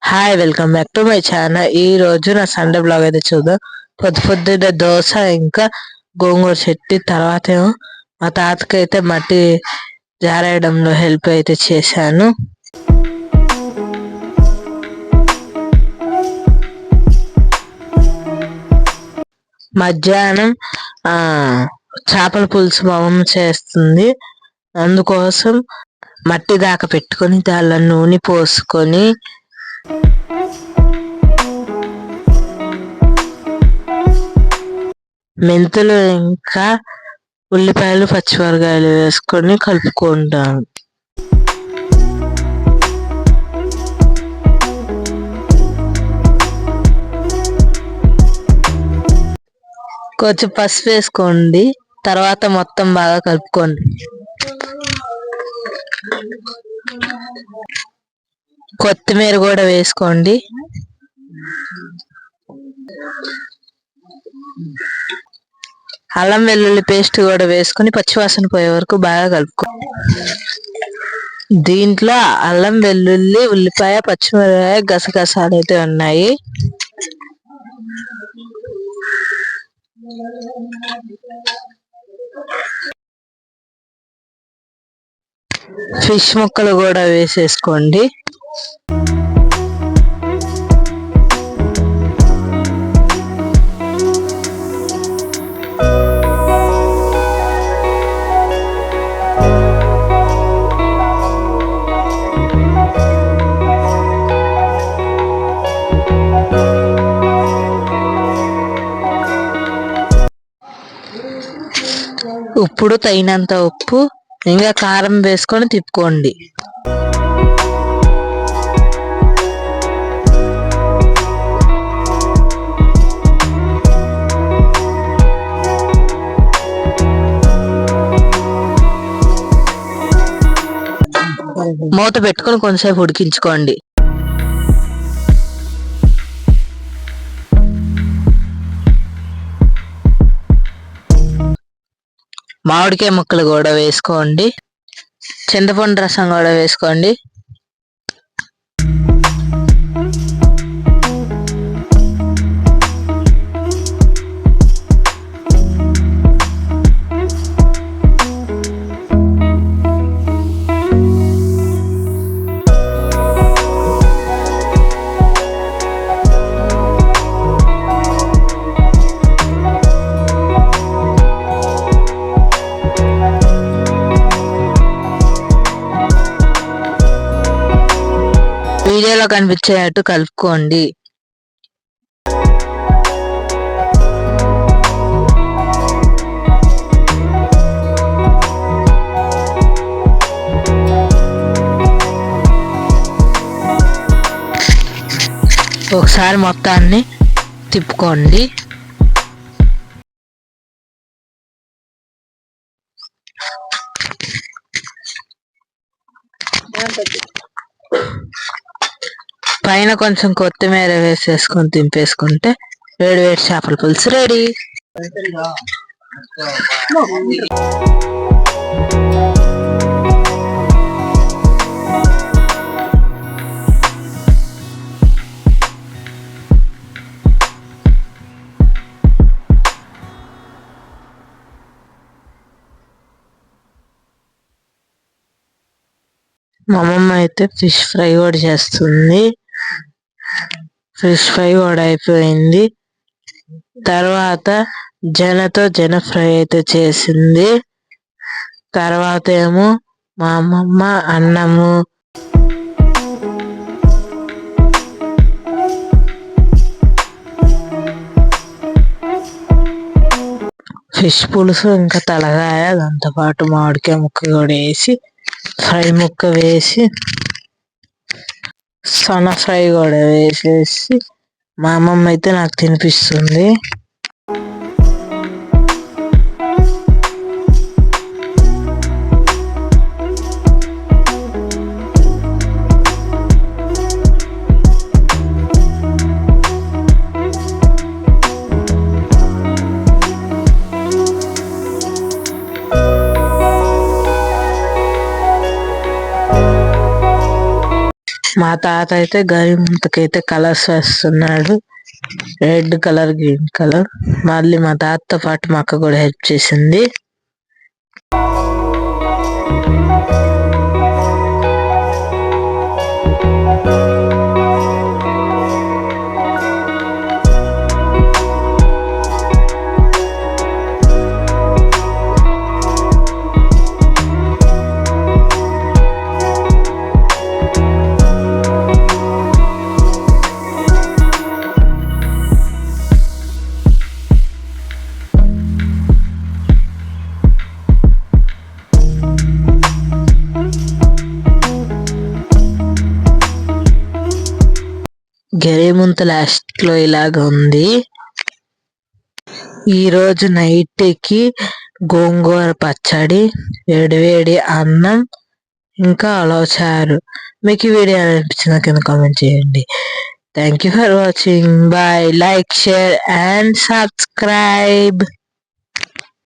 Hi welcome back to my channel. ఈ రోజు నా సండే బ్లాగ్ అయితే చూద్దాం. పొద్దున్నే దోశ ఇంకా గోంగూర చట్నీ. తర్వాత ఏమో మా తాతకి అయితే మట్టి జారేయడంలో హెల్ప్ అయితే చేశాను. మధ్యాహ్నం చేపల పులుసు మా అమ్మ చేస్తుంది. అందుకోసం మట్టి దాకా పెట్టుకొని దానిలో నూనె పోసుకొని మెంతులు ఇంకా ఉల్లిపాయలు పచ్చిమిరకాయలు వేసుకొని కలుపుకుంటాను. కొంచెం పసుపు వేసుకోండి. తర్వాత మొత్తం బాగా కలుపుకోండి. కొత్తిమీర కూడా వేసుకోండి. అల్లం వెల్లుల్లి పేస్ట్ కూడా వేసుకొని పచ్చివాసన పోయే వరకు బాగా కలుపుకోండి. దీంట్లో అల్లం వెల్లుల్లి ఉల్లిపాయ పచ్చిమిరపాయ గసగసాలు అయితే ఉన్నాయి. ఫిష్ ముక్కలు కూడా వేసేసుకోండి. ఇప్పుడు తగినంత ఉప్పు ఇంకా కారం వేసుకొని తిప్పుకోండి. మూత పెట్టుకొని కొంతసేపు ఉడికించుకోండి. మామిడికాయ ముక్కలు కూడా వేసుకోండి. చింతపండు రసం కూడా వేసుకోండి. వీడియోలో కనిపించేటట్టు కలుపుకోండి. ఒకసారి మొత్తాన్ని తిప్పుకోండి. పైన కొంచెం కొత్తిమీర వేసేసుకొని దింపేసుకుంటే వేడి వేడి చేపల పులుసు రెడీ. మా అమ్మమ్మ అయితే ఫిష్ ఫ్రై కూడా చేస్తుంది. ఫిష్ ఫ్రై కూడా అయిపోయింది. తర్వాత జన ఫ్రై అయితే చేసింది. తర్వాత ఏమో మా అమ్మమ్మ అన్నము, ఫిష్ పులుసు ఇంకా తలగాయ, దాంతోపాటు మామిడికాయ ముక్క కూడా వేసి ఫ్రై ముక్క వేసి సన్న ఫ్రై కూడా వేసేసి మా అమ్మమ్మ అయితే నాకు తినిపిస్తుంది. మా తాత అయితే గరి ముంతకైతే కలర్స్ వేస్తున్నాడు, రెడ్ కలర్, గ్రీన్ కలర్. మళ్ళీ మా తాతతో పాటు మా అక్క కూడా హెల్ప్ చేసింది. గరిముంత లాస్ట్ లో ఇలాగ ఉంది. ఈ రోజు నైట్ కి గోంగూర పచ్చడి, వేడి అన్నం, ఇంకా అలవచారు. మీకు ఈ వీడియో అనిపించిన కింద కామెంట్ చేయండి. Thank you for watching. Bye. Like, share and subscribe.